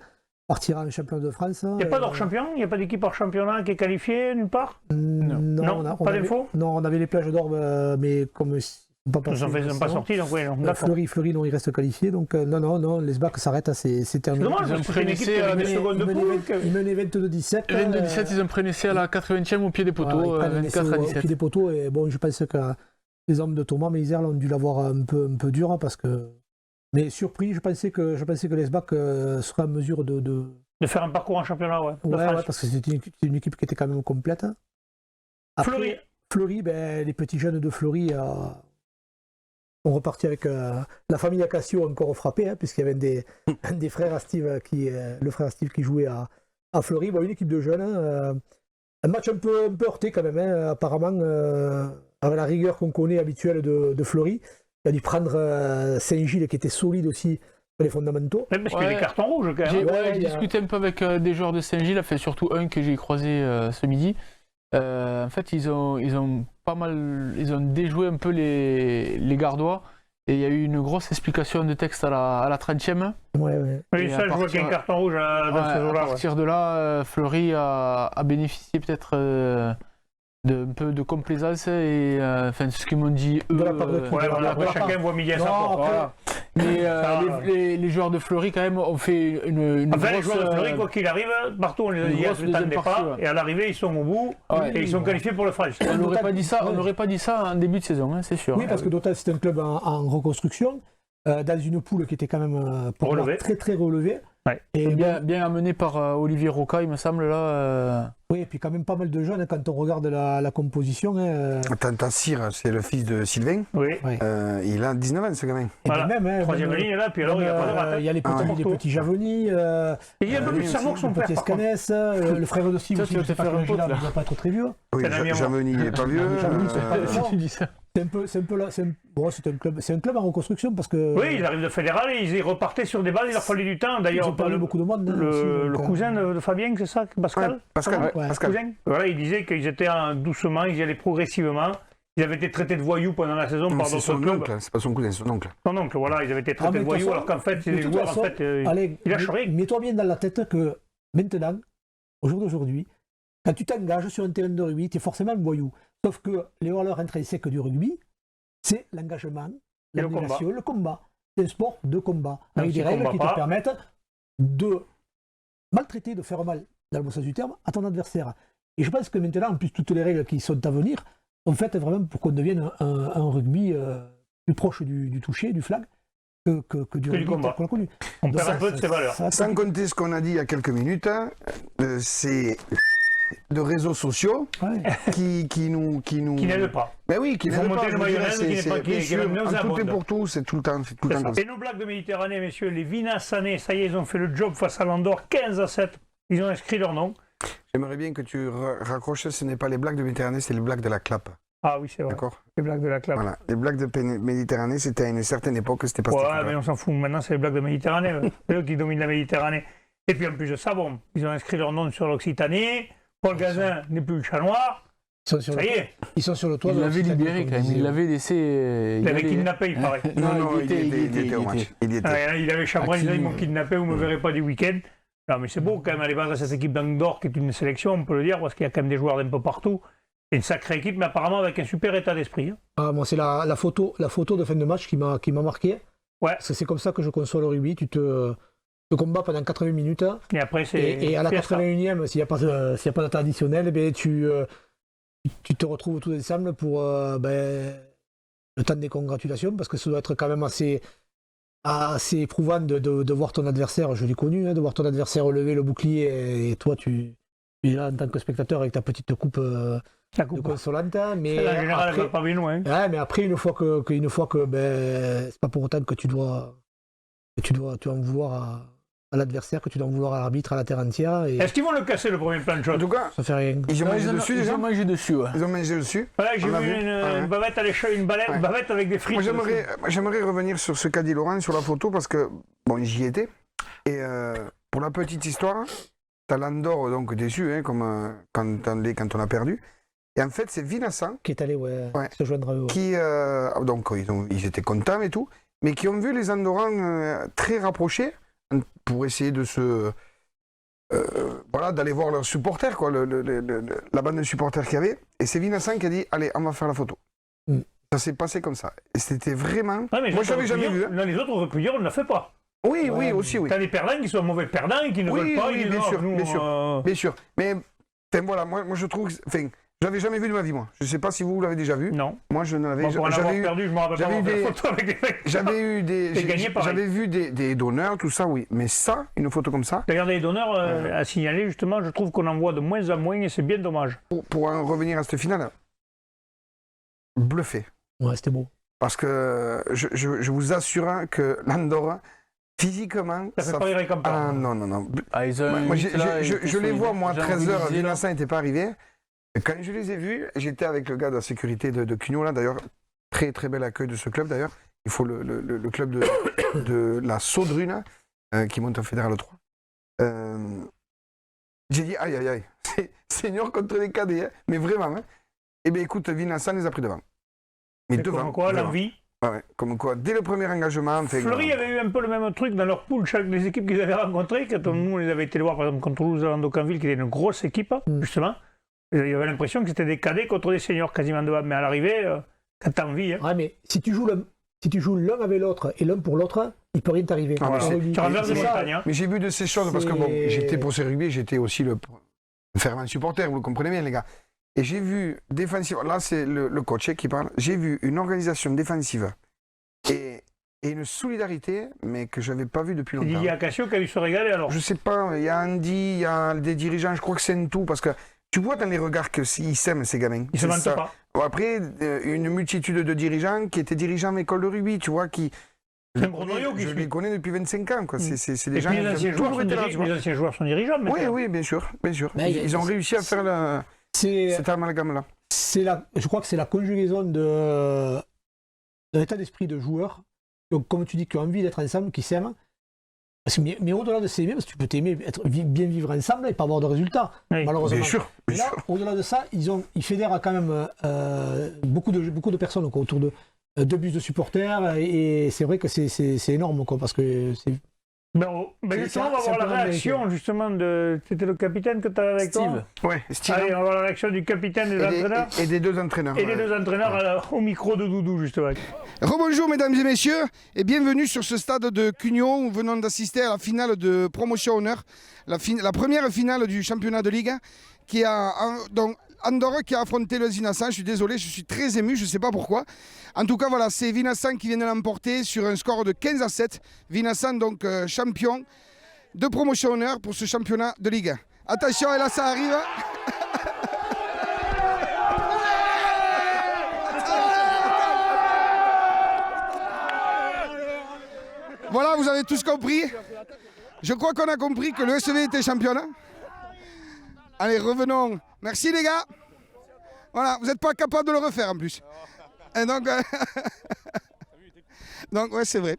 partira en championnat de France. Il n'y a pas d'hors-champion? Il n'y a pas d'équipe hors-championnat qui est qualifiée nulle part? Non, pas d'infos? Non, on avait les plages d'Orbe, mais comme ils n'ont pas sorti, donc oui. Fleury, non, il reste qualifié, donc non, les SBAC s'arrêtent, c'est terminé. C'est dommage, c'est une équipe qui avait des secondes de poule. Ils menaient 22-17. 22-17, ils ont pris un essai à la 80e au pied des poteaux, 24 à 17. Au pied des poteaux, et bon, je pense que les hommes de Thomas Meiser ont dû l'avoir un peu dur, hein, parce que... Mais surpris, je pensais que les SBAC seraient en mesure de faire un parcours en championnat, ouais. Ouais, parce que c'était une équipe qui était quand même complète. Après, Fleury, les petits jeunes de Fleury sont repartis avec la famille Acacio encore frappée, hein, puisqu'il y avait un des frères à Steve, le frère Steve qui jouait à Fleury. Bon, une équipe de jeunes. Un match un peu heurté quand même, hein, apparemment, avec la rigueur qu'on connaît habituelle de Fleury. Il a dû prendre Saint-Gilles qui était solide aussi sur les fondamentaux. Même parce qu'il y a des cartons rouges quand même. J'ai discuté un peu avec des joueurs de Saint-Gilles, enfin, surtout un que j'ai croisé ce midi. En fait, ils ont déjoué un peu les Gardois. Et il y a eu une grosse explication de texte à la 30e. Oui, ça, je vois qu'il y a un carton rouge dans ce jour-là. À partir de là, Fleury a bénéficié peut-être d'un peu de complaisance et enfin ce qu'ils m'ont dit eux. Après, chacun voit midi à sa porte. Mais les joueurs de Fleury quand même ont fait une enfin, grosse... les joueurs de Fleury, quoi qu'il arrive, partout on les a dit ne tendez pas, et à l'arrivée ils sont au bout et ils sont qualifiés pour le French. On n'aurait pas dit ça en début de saison, hein, c'est sûr. Oui, parce que Dotal c'est un club en reconstruction, dans une poule qui était quand même très très relevée. Ouais. Et bien amené par Olivier Roca, il me semble, là. Oui, et puis quand même pas mal de jeunes, hein, quand on regarde la composition. Tassir, c'est le fils de Sylvain. Oui. Il a 19 ans, ce gamin. Voilà. Même, troisième ligne là, puis alors il n'y a pas de rate. Il y a les petits Javoni. Il y a un peu plus de cerveau que son père. Petit Escanès, le frère de Steve aussi, je ne sais pas quel âge il a, il ne doit pas être très vieux. Oui, Javoni, il n'est pas vieux. Tu dis ça. C'est un club en reconstruction parce que. Oui, ils arrivent de fédéral et ils repartaient sur des balles, il leur fallait du temps. D'ailleurs, beaucoup de monde. Le cousin de Fabien, c'est ça, Pascal. Pascal. Cousin. Voilà, il disait qu'ils étaient doucement, ils y allaient progressivement. Ils avaient été traités de voyous pendant la saison par d'autres clubs. C'est pas son cousin, c'est son oncle. Son oncle, voilà, ils avaient été traités de voyous alors qu'en fait, les joueurs, en fait, ils lâchent rien. Mets-toi bien dans la tête que maintenant, au jour d'aujourd'hui, quand tu t'engages sur un terrain de rugby, tu es forcément un voyou. Sauf que les valeurs intrinsèques du rugby, c'est l'engagement, l'abnégation, le combat. C'est un sport de combat, avec des règles qui te permettent de maltraiter, de faire mal, dans le bon sens du terme, à ton adversaire. Et je pense que maintenant, en plus, toutes les règles qui sont à venir sont faites vraiment pour qu'on devienne un rugby plus proche du toucher, du flag, que du rugby qu'on a connu. On perd un peu de ses valeurs. Sans compter ce qu'on a dit il y a quelques minutes, c'est de réseaux sociaux qui n'aident pas. Ben oui, qui n'aident pas. Le mayonnaise qui est tout est pour tout, c'est tout le temps comme ça. Et nos blagues de Méditerranée, messieurs, les Vinasanais, ça y est, ils ont fait le job face à l'Andorre, 15-7. Ils ont inscrit leur nom. J'aimerais bien que tu raccroches, ce n'est pas les blagues de Méditerranée, c'est les blagues de la clap. Ah oui, c'est vrai. D'accord. Les blagues de la clap. Voilà. Les blagues de Méditerranée, c'était à une certaine époque, c'était pas ouais, mais on s'en fout. Maintenant, c'est les blagues de Méditerranée. C'est eux qui dominent la Méditerranée. Et puis en plus de ça, bon, ils ont inscrit leur nom sur l'Occitanie. Paul Gazin n'est plus le chat noir. Ça y est. Ils sont sur le toit. Il l'avait libéré quand même. Il l'avait laissé. Il l'avait kidnappé, il paraît. Non, il était au match. Il avait Chabrol, ils m'ont kidnappé, vous ne me verrez pas du week-end. Non, mais c'est beau quand même aller vendre cette équipe d'Andorre qui est une sélection, on peut le dire, parce qu'il y a quand même des joueurs d'un peu partout. C'est une sacrée équipe, mais apparemment avec un super état d'esprit. Moi, c'est la photo de fin de match qui m'a marqué. Ouais. C'est comme ça que je conçois le rugby. Tu te combats pendant 80 minutes. Et après, et à la 81e, s'il n'y a pas de temps additionnel, tu te retrouves tous ensemble pour le temps des congratulations, parce que ça doit être quand même assez éprouvant de voir ton adversaire, je l'ai connu, de voir ton adversaire relever le bouclier et toi tu es là en tant que spectateur avec ta petite coupe de consolante. Mais en général, elle va pas bien loin. Mais après, une fois que c'est pas pour autant que tu dois en vouloir à l'adversaire, que tu dois en vouloir à l'arbitre, à la terre entière. Est-ce qu'ils vont le casser le premier plan de shot? En tout cas, ça fait rien. Ils ont mangé dessus déjà. Ils ont mangé dessus, ouais. Ils ont mangé dessus. Voilà, j'ai vu une bavette à l'échelle, une bavette avec des frites. J'aimerais revenir sur ce qu'a dit Laurent sur la photo, parce que bon, j'y étais. Et pour la petite histoire, t'as l'Andorre donc déçu, comme quand on a perdu. Et en fait, c'est Vincent qui est allé se joindre à eux. Qui, donc, ils étaient contents et tout, mais qui ont vu les Andorrans très rapprochés pour essayer de se... d'aller voir leurs supporters, quoi, la bande de supporters qu'il y avait. Et c'est Vincent qui a dit, allez, on va faire la photo. Ça s'est passé comme ça. Et c'était vraiment... Ouais, moi, je l'avais jamais vu. Les autres auraient pu dire, on ne la fait pas. Oui, aussi, oui. T'as des perdants qui sont mauvais perdants et qui ne veulent pas. Oui, bien sûr. Mais, voilà, moi, je trouve... Je l'avais jamais vu de ma vie, moi. Je ne sais pas si vous l'avez déjà vu. Non. Moi, je ne l'avais jamais vu. Perdu, je me rappelle pas des photos avec les mecs. J'avais vu des donneurs, tout ça, oui. Mais ça, une photo comme ça... Regardez, les donneurs à signaler, justement, je trouve qu'on en voit de moins en moins et c'est bien dommage. Pour en revenir à cette finale, bluffé. Ouais, c'était beau. Parce que je vous assure que l'Andorre, physiquement... Ça fait pas les récompenses. Ah non. Ah, moi, je les vois, moi, à 13h, Vincent n'était pas arrivé. Quand je les ai vus, j'étais avec le gars de la sécurité de Cugnot, là, d'ailleurs. Très, très bel accueil de ce club, d'ailleurs. Il faut le club de la Saudrune, qui monte en Fédéral 3. J'ai dit, aïe, c'est senior contre les cadets, hein. Mais vraiment. Hein. Eh bien, écoute, Vincent les a pris devant. Mais devant. Comme quoi, l'envie. Ouais, comme quoi, dès le premier engagement... Fleury avait eu un peu le même truc dans leur poule, les équipes qu'ils avaient rencontrées, quand nous, on les avait été voir, par exemple, contre Toulouse-Orlando-Canville, qui était une grosse équipe, justement. Il y avait l'impression que c'était des cadets contre des seniors quasiment devant, mais à l'arrivée, quand t'as envie... Hein. Ouais, mais si tu joues l'un avec l'autre et l'un pour l'autre, il peut rien t'arriver. Tu renverses des montagnes. Hein. Mais j'ai vu de ces choses, parce que bon, j'étais pour ce rugby, j'étais aussi le fervent supporter, vous le comprenez bien, les gars. Et j'ai vu défensivement, là c'est le coach qui parle, j'ai vu une organisation défensive et une solidarité, mais que je n'avais pas vu depuis longtemps. Il y a Cassio qui a dû se régaler alors. Je sais pas, il y a Andy, il y a des dirigeants, je crois que c'est un tout, parce que tu vois dans les regards qu'ils s'aiment ces gamins. Ils se mentent pas. Après, une multitude de dirigeants qui étaient dirigeants à l'école de rugby, tu vois, qui... C'est un gros noyau qui je les connais depuis 25 ans, quoi. C'est des et gens puis les anciens joueurs sont dirigeants. Oui, bien sûr. Ils ont réussi à faire cet amalgame-là. Je crois que c'est la conjugaison d'un état d'esprit de joueurs, donc comme tu dis, qui ont envie d'être ensemble, qui s'aiment. Mais au-delà de s'aimer, parce que tu peux t'aimer, bien vivre ensemble et pas avoir de résultats, malheureusement. Bien sûr. Mais là, au-delà de ça, ils fédèrent quand même beaucoup de personnes autour de 2 bus de supporters, et c'est vrai que c'est énorme, quoi, parce que c'est... justement, on va voir la réaction, justement, de... C'était le capitaine que tu avais avec Steve. toi. Ouais, Steve. Allez, on va voir la réaction du capitaine et des entraîneurs. Et des 2 entraîneurs. Et des 2 entraîneurs au micro de Doudou, justement. Rebonjour mesdames et messieurs, et bienvenue sur ce stade de Cugnot. Nous venons d'assister à la finale de Promotion Honneur, la première finale du championnat de Ligue, qui a... Donc, Andorre qui a affronté le Vincent. Je suis désolé, je suis très ému, je ne sais pas pourquoi. En tout cas, voilà, c'est Vincent qui vient de l'emporter sur un score de 15-7. Vincent, donc champion de Promotion Honneur pour ce championnat de Ligue 1. Attention, et là ça arrive. Voilà, vous avez tous compris. Je crois qu'on a compris que le SV était champion. Allez, revenons. Merci les gars. Voilà, vous n'êtes pas capable de le refaire en plus. Et donc, donc ouais, c'est vrai.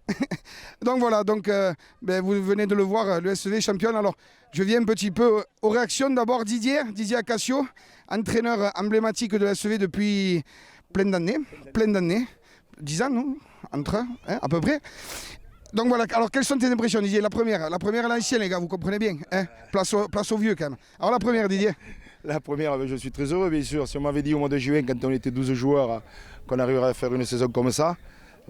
Donc voilà, vous venez de le voir, le SV champion. Alors, je viens un petit peu aux réactions. D'abord Didier Acacio, entraîneur emblématique de l'SV depuis plein d'années. 10 ans, non entre, à peu près. Donc voilà, alors quelles sont tes impressions, Didier? La première l'ancienne, les gars, vous comprenez bien. Place au vieux quand même. Alors la première, Didier? La première, je suis très heureux, bien sûr. Si on m'avait dit au mois de juin, quand on était 12 joueurs, qu'on arriverait à faire une saison comme ça,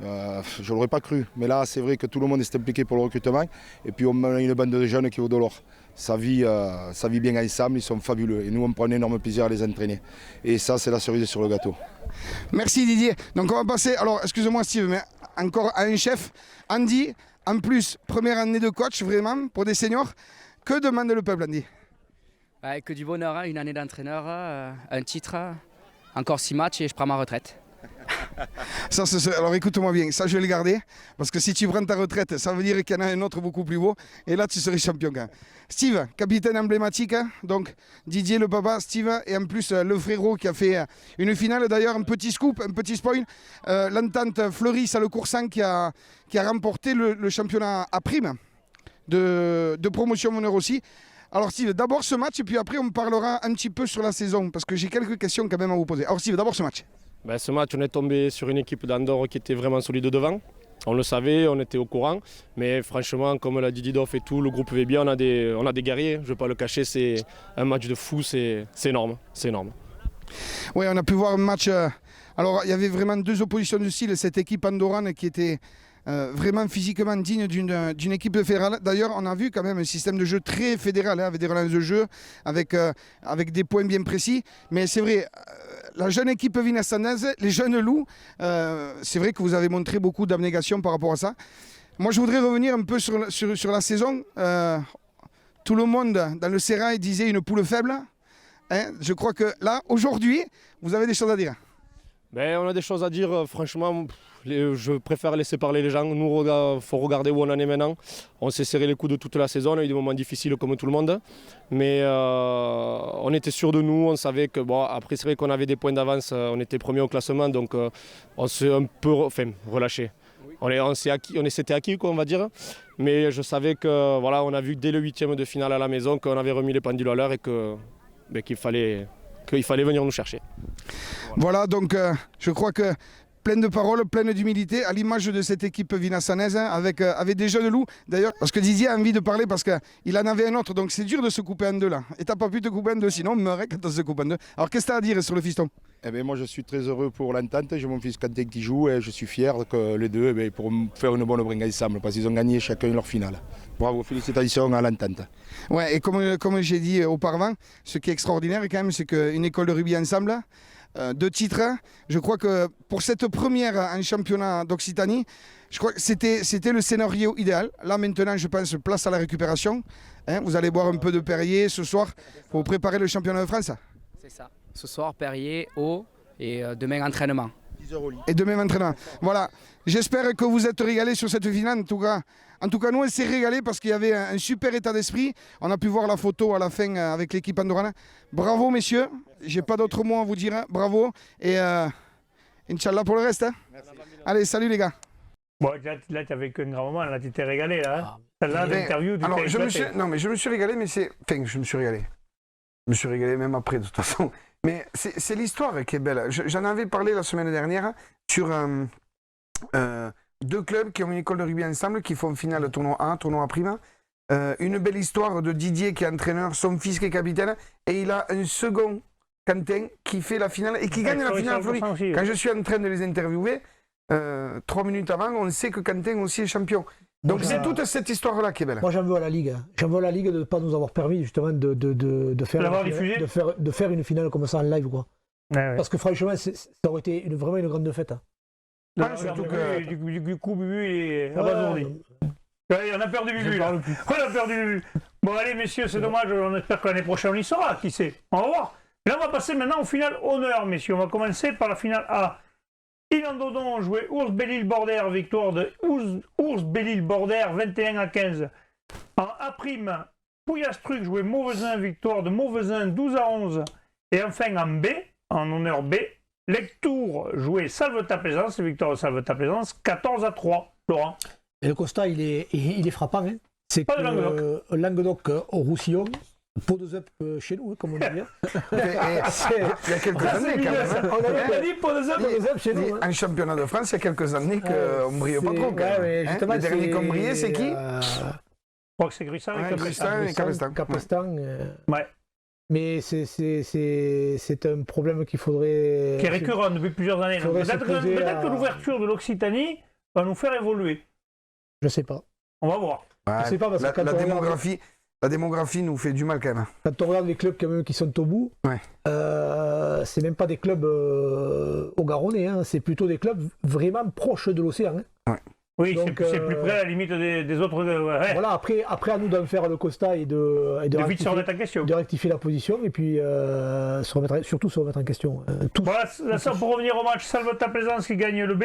je ne l'aurais pas cru. Mais là, c'est vrai que tout le monde est impliqué pour le recrutement. Et puis on a une bande de jeunes qui vaut de l'or. Ça vit bien ensemble, ils sont fabuleux. Et nous, on prend un énorme plaisir à les entraîner. Et ça, c'est la cerise sur le gâteau. Merci Didier. Donc on va passer, alors excuse-moi Steve, mais encore à un chef. Andy, en plus, première année de coach, vraiment, pour des seniors. Que demande le peuple, Andy? Que du bonheur, hein, une année d'entraîneur, un titre, encore 6 matchs et je prends ma retraite. Ça, alors écoute-moi bien, ça je vais le garder, parce que si tu prends ta retraite, ça veut dire qu'il y en a un autre beaucoup plus beau, et là tu serais champion quand même. Steve, capitaine emblématique, hein, donc Didier le papa, Steve, et en plus le frérot qui a fait une finale, d'ailleurs un petit scoop, un petit spoil, l'entente Fleury, ça le Coursan qui a remporté le championnat à prime de Promotion Honneur aussi. Alors Steve, d'abord ce match et puis après on parlera un petit peu sur la saison parce que j'ai quelques questions quand même à vous poser. Alors Steve, d'abord ce match. Ce match, on est tombé sur une équipe d'Andorre qui était vraiment solide devant. On le savait, on était au courant, mais franchement, comme l'a dit Didoff et tout, le groupe va bien, on a des guerriers, je ne vais pas le cacher, c'est un match de fou, c'est énorme, c'est énorme. Oui, on a pu voir un match, alors il y avait vraiment deux oppositions de style, cette équipe andorrane qui était vraiment physiquement digne d'une équipe fédérale. D'ailleurs, on a vu quand même un système de jeu très fédéral, avec des relances de jeu, avec des points bien précis, mais c'est vrai... La jeune équipe vinasanaise, les jeunes loups, c'est vrai que vous avez montré beaucoup d'abnégation par rapport à ça. Moi, je voudrais revenir un peu sur la saison. Tout le monde dans le Sérail disait une poule faible. Hein, je crois que là, aujourd'hui, vous avez des choses à dire. On a des choses à dire, franchement, je préfère laisser parler les gens. Nous, il faut regarder où on en est maintenant. On s'est serré les coudes de toute la saison, on a eu des moments difficiles comme tout le monde. Mais on était sûr de nous, on savait que, après c'est vrai qu'on avait des points d'avance, on était premier au classement, donc on s'est un peu relâché. On s'était acquis, quoi, on va dire. Mais je savais que, voilà, on a vu dès le 8e de finale à la maison qu'on avait remis les pendules à l'heure et qu'il fallait venir nous chercher. Voilà, donc je crois que pleine de paroles, pleine d'humilité, à l'image de cette équipe vinasanaise, avec des jeunes loups. D'ailleurs, parce que Didier a envie de parler, parce qu'il en avait un autre, donc c'est dur de se couper en deux là. Et t'as pas pu te couper en deux, sinon on meurt quand on se coupe en deux. Alors qu'est-ce que tu as à dire sur le fiston? Moi je suis très heureux pour l'entente, j'ai mon fils Quentin qui joue et je suis fier que les deux pour faire une bonne bringue ensemble parce qu'ils ont gagné chacun leur finale. Bravo, félicitations à l'entente. Ouais, et comme j'ai dit auparavant, ce qui est extraordinaire quand même, c'est qu'une école de rugby ensemble, 2 titres, je crois que pour cette première en championnat d'Occitanie, je crois que c'était le scénario idéal. Là maintenant, je pense, place à la récupération. Hein, vous allez boire un peu de Perrier ce soir pour préparer le championnat de France. C'est ça. Ce soir, Perrier, eau et demain, entraînement. Et demain, entraînement. Voilà. J'espère que vous êtes régalés sur cette finale. En tout cas, nous, on s'est régalés parce qu'il y avait un super état d'esprit. On a pu voir la photo à la fin avec l'équipe andorrane. Bravo, messieurs. J'ai pas d'autres mots à vous dire. Bravo. Et Inch'Allah pour le reste. Hein. Allez, salut les gars. Bon, là, tu avais qu'un grand moment. Là, tu t'es régalé. Là, l'interview, alors, je me suis régalé, mais c'est... Enfin, je me suis régalé. Je me suis régalé même après, de toute façon. Mais c'est l'histoire qui est belle. J'en avais parlé la semaine dernière sur 2 clubs qui ont une école de rugby ensemble, qui font finale tournoi A, tournoi prime. Une belle histoire de Didier qui est entraîneur, son fils qui est capitaine, et il a un second, Quentin, qui fait la finale et qui gagne la finale à Fleury. Quand je suis en train de les interviewer, 3 minutes avant, on sait que Quentin aussi est champion. Donc c'est toute cette histoire-là qui est belle. Moi j'en veux à la Ligue. J'en veux à la Ligue de ne pas nous avoir permis justement de faire une finale comme ça en live, quoi. Ouais. Parce que franchement, ça aurait été vraiment une grande fête. Ouais, surtout que du coup, Bubu est abandonné. On a perdu Bubu là. On a perdu Bubu. Bon, allez, messieurs, c'est dommage. On espère que l'année prochaine on y sera. Qui sait? On va voir. Là, on va passer maintenant au final honneur, messieurs. On va commencer par la finale A. Île-en-Dodon jouait Ours Belle-Île-Border, victoire de Ours Belle-Île-Border 21-15. En A', Pouillastruc jouait Mauvesin, victoire de Mauvesin 12-11. Et enfin en B, en honneur B, Lectour jouait Salvetat-Plaisance, victoire de Salvetat-Plaisance 14-3. Laurent. Et le constat, il est frappant. Hein. C'est que Languedoc au Roussillon, pot de zep chez nous, comme on dit. Il y a quelques années quand même. On a dit pot de zep chez nous. En championnat de France, il y a quelques années qu'on ne brille pas trop. Le dernier qu'on brillait, c'est qui? Je crois que c'est Gristan et Capestan. Capestan. Ouais. Mais c'est un problème qu'il faudrait... Qui est récurrent depuis plusieurs années. Peut-être que l'ouverture de l'Occitanie va nous faire évoluer. Je ne sais pas. On va voir. Ouais, je sais pas parce que la démographie nous fait du mal quand même. Quand on regarde les clubs quand même qui sont au bout, c'est même pas des clubs au Garonnais, hein, c'est plutôt des clubs vraiment proches de l'océan. Hein. Ouais. Oui, c'est plus près à la limite des autres. Ouais. Voilà, après à nous d'en faire le constat et de vite se remettre en question. De rectifier la position et puis surtout se remettre en question. Voilà, ça pour revenir au match, Salvetat-Plaisance qui gagne le B.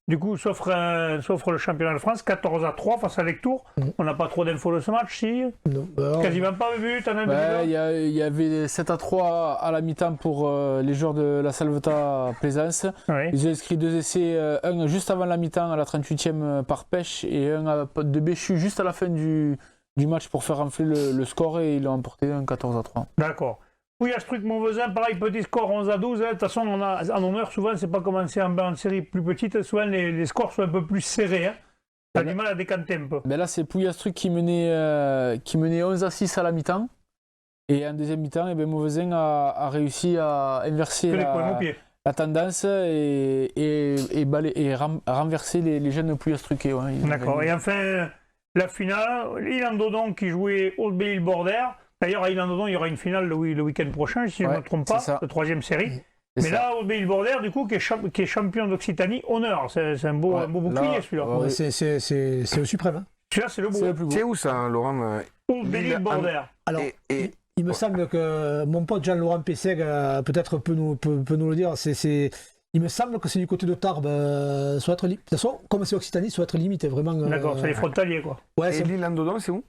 Du coup, s'offre le championnat de France 14-3 face à Lectour. On n'a pas trop d'infos de ce match, si? Non. Quasiment pas vu, t'en as il y avait 7-3 à la mi-temps pour les joueurs de la Salvetat-Plaisance. Oui. Ils ont inscrit 2 essais, un juste avant la mi-temps à la 38e par Pêche et un de Béchu juste à la fin du du match pour faire enfler le score et ils l'ont emporté un 14-3. D'accord. Pouillastruc Montvezin, pareil, petit score 11-12. De toute façon, on a, en honneur, souvent, c'est pas commencé en série plus petite. Souvent, les scores sont un peu plus serrés. Hein. T'as du mal à décanter un peu. Ben là, c'est Pouillastruc qui menait 11-6 à la mi-temps. Et en deuxième mi-temps, et ben Montvezin a réussi à inverser la tendance et renverser les jeunes Pouillastruquais. Ouais, d'accord. Et enfin, la finale, Ilan Dodon qui jouait Haute-Belle-Île-Border. D'ailleurs, à Ilan Dodon, il y aura une finale le week-end prochain, si je ne me trompe pas, la 3e série. Mais là, Haute-Belle-Île-Border, du coup, qui est champion d'Occitanie, honneur. C'est un beau bouclier, celui-là. C'est au suprême. Hein. Celui-là, c'est le beau. C'est où ça, Laurent? Haute-Belle-Île-Border. Alors, il me semble que mon pote Jean-Laurent Pesseg peut-être peut nous le dire. Il me semble que c'est du côté de Tarbes. De toute façon, comme c'est Occitanie, ça doit être limite. Vraiment. D'accord, c'est les frontaliers, quoi. Ouais, et l'Ilan Dodon, c'est où?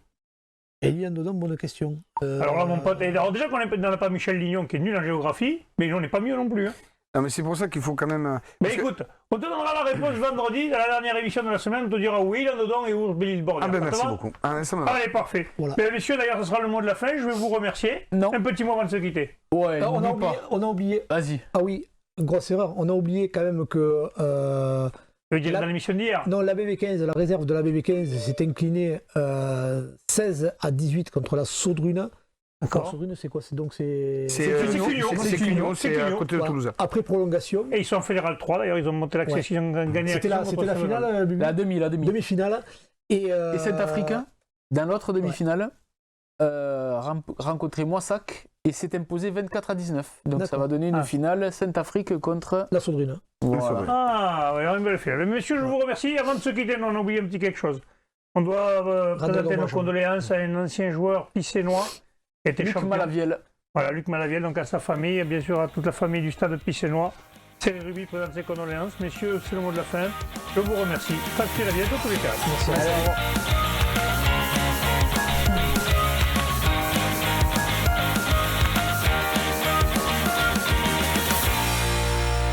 Et Ilan Dodon, bonne question. Alors là, mon pote, alors déjà qu'on n'a pas Michel Lignon qui est nul en géographie, mais on n'est pas mieux non plus. Hein. Non, mais c'est pour ça qu'il faut quand même. Mais écoute, on te donnera la réponse vendredi, dans la dernière émission de la semaine, on te dira où Ilan Dodon et où Belle-Île-Border. Ah ben merci beaucoup. Allez, parfait. Voilà. Mais messieurs, d'ailleurs, ce sera le mot de la fin. Je vais vous remercier. Non. Un petit mot avant de se quitter. Ouais, on a oublié. Vas-y. Ah oui, une grosse erreur. On a oublié quand même que. Dans l'émission d'hier. Non, la BB15, la réserve de la BB15 s'est inclinée 16-18 contre la Saudrune. D'accord. Saudrune, c'est quoi? C'est Cugno, c'est à côté de Toulouse. Après prolongation. Et ils sont en Fédéral 3, d'ailleurs, ils ont monté l'accès, ils ont gagné C'était la finale, la demi-finale. Et Saint-Africain, dans l'autre demi-finale, rencontré Moissac et s'est imposé 24-19. Donc ça va donner une finale Saint-Afrique contre la Saudrune. Voilà. Ah, oui, une belle finale. Messieurs, je vous remercie. Avant de se quitter, on a oublié un petit quelque chose. On doit présenter nos condoléances à un ancien joueur pissénois qui était Luc Malaviel. Voilà, Luc Malaviel, donc à sa famille, et bien sûr à toute la famille du stade pissénois. Série Rugby présente ses condoléances. Messieurs, c'est le mot de la fin. Je vous remercie. Facile à bientôt tous les cas. Merci.